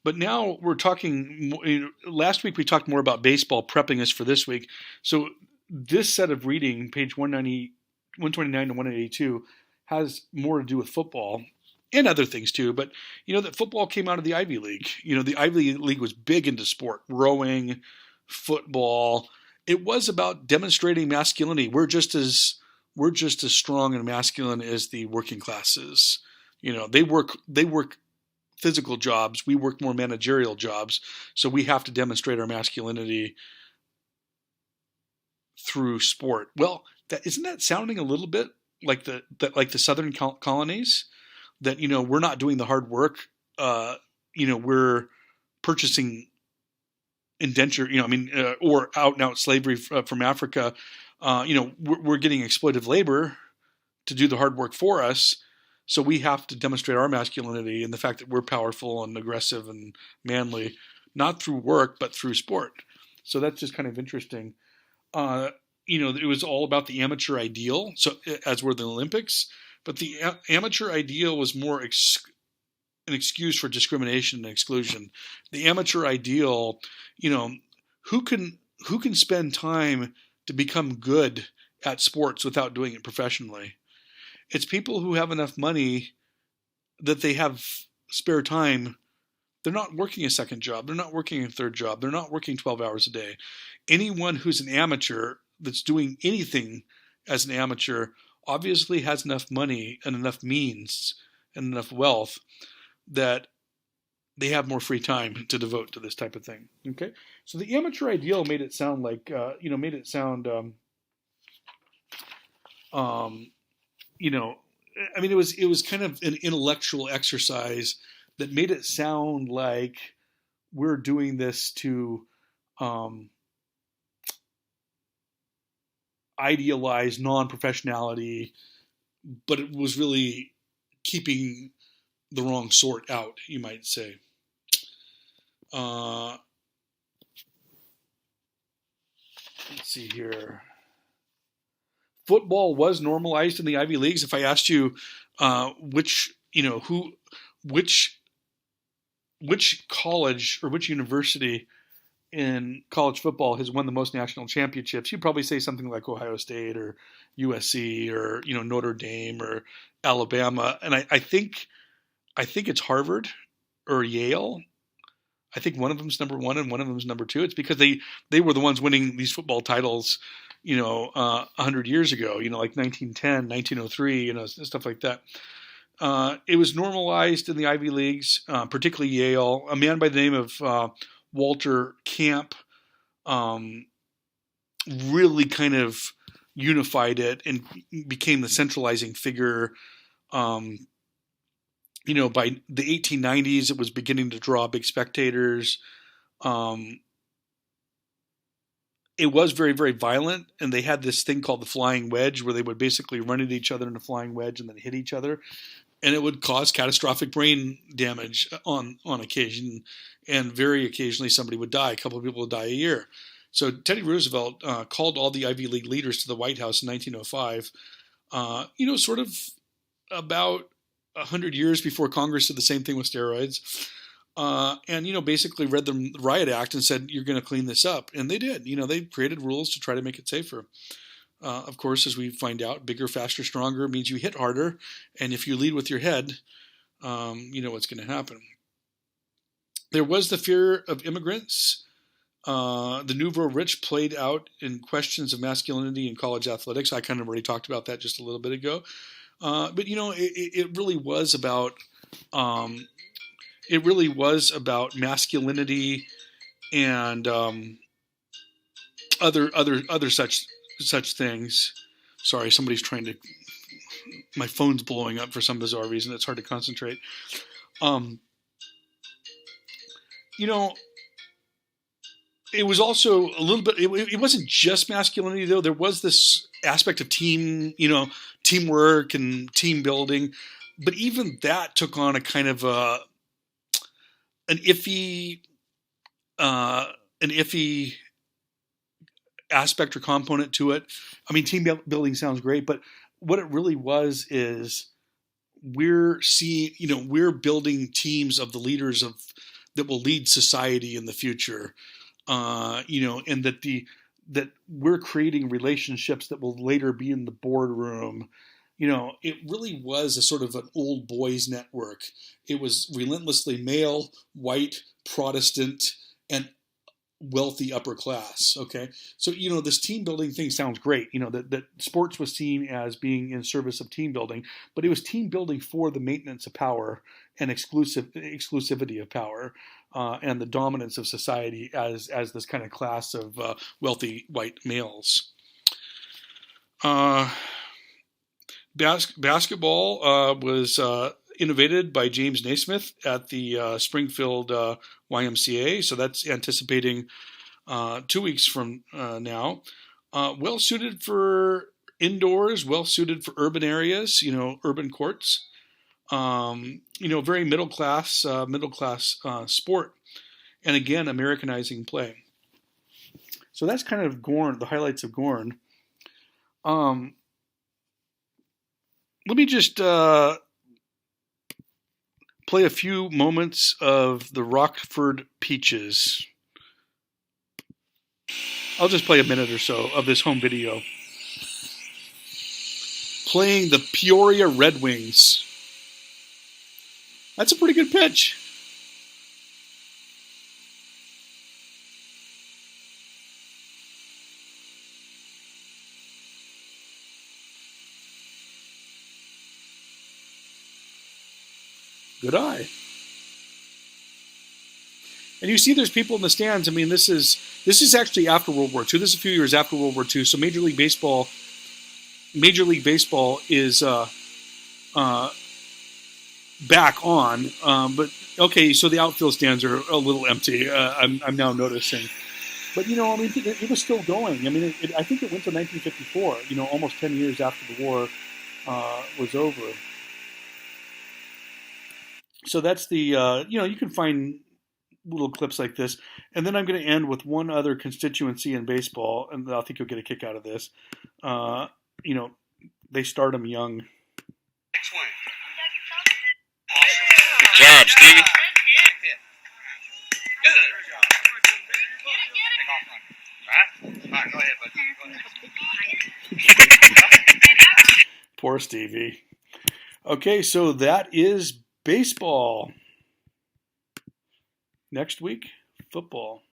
But now we're talking, last week we talked more about baseball, prepping us for this week. So this set of reading, page 129 to 182, has more to do with football and other things too. But, that football came out of the Ivy League. The Ivy League was big into sport, rowing, football. It was about demonstrating masculinity. We're just as strong and masculine as the working classes. They work physical jobs, we work more managerial jobs, so we have to demonstrate our masculinity through sport. Well, isn't that sounding a little bit like the Southern colonies? That we're not doing the hard work. We're purchasing indenture. Or out and out slavery from Africa. we're getting exploitive labor to do the hard work for us. So we have to demonstrate our masculinity and the fact that we're powerful and aggressive and manly, not through work, but through sport. So that's just kind of interesting. It was all about the amateur ideal, so as were the Olympics, but the amateur ideal was more an excuse for discrimination and exclusion. The amateur ideal, who can spend time to become good at sports without doing it professionally? It's people who have enough money that they have spare time. They're not working a second job. They're not working a third job. They're not working 12 hours a day. Anyone who's an amateur that's doing anything as an amateur obviously has enough money and enough means and enough wealth that they have more free time to devote to this type of thing. Okay, so the amateur ideal made it sound like, it was kind of an intellectual exercise that made it sound like we're doing this to idealize non-professionality, but it was really keeping the wrong sort out, you might say. Let's see here. Football was normalized in the Ivy Leagues. If I asked you which college or which university in college football has won the most national championships, you'd probably say something like Ohio State or USC or Notre Dame or Alabama. And I think it's Harvard or Yale. I think one of them's number one and one of them's number two. It's because they were the ones winning these football titles, 100 years ago, like 1910, 1903, stuff like that. It was normalized in the Ivy Leagues, particularly Yale. A man by the name of Walter Camp really kind of unified it and became the centralizing figure. By the 1890s, it was beginning to draw big spectators. It was very, very violent, and they had this thing called the flying wedge, where they would basically run at each other in a flying wedge and then hit each other, and it would cause catastrophic brain damage on occasion, and very occasionally somebody would die. A couple of people would die a year. So Teddy Roosevelt called all the Ivy League leaders to the White House in 1905, sort of about 100 years before Congress did the same thing with steroids. And basically read the Riot Act and said, you're going to clean this up. And they did. They created rules to try to make it safer. Of course, as we find out, bigger, faster, stronger means you hit harder. And if you lead with your head, you know what's going to happen. There was the fear of immigrants. The nouveau rich played out in questions of masculinity in college athletics. I kind of already talked about that just a little bit ago. But it really was about masculinity and other such things. Sorry, somebody's trying to. My phone's blowing up for some bizarre reason. It's hard to concentrate. It was also a little bit. It wasn't just masculinity though. There was this aspect of teamwork and team building, but even that took on a kind of an iffy aspect or component to it. I mean, team building sounds great, but what it really was is we're building teams of the leaders that will lead society in the future, and that we're creating relationships that will later be in the boardroom. It really was a sort of an old boys network. It was relentlessly male, white, Protestant, and wealthy upper class. Okay. So, this team building thing sounds great. That sports was seen as being in service of team building, but it was team building for the maintenance of power and exclusivity of power, and the dominance of society as this kind of class of wealthy white males. Basketball was innovated by James Naismith at the Springfield YMCA, so that's anticipating 2 weeks from now. Well suited for indoors, well suited for urban areas, urban courts. Very middle class sport. And again, Americanizing play. So that's kind of Gorn, the highlights of Gorn. Let me just play a few moments of the Rockford Peaches. I'll just play a minute or so of this home video. Playing the Peoria Red Wings. That's a pretty good pitch. Good eye. And you see there's people in the stands. I mean, this is actually after World War II. This is a few years after World War II. So Major League Baseball is back on. But okay, so the outfield stands are a little empty. I'm now noticing. But it was still going. I mean, I think it went to 1954. Almost 10 years after the war was over. So that's the you can find little clips like this. And then I'm going to end with one other constituency in baseball, and I think you'll get a kick out of this. They start them young. Good job, Stevie. All right, go ahead, buddy. Poor Stevie. Okay, so that is baseball. Next week, football.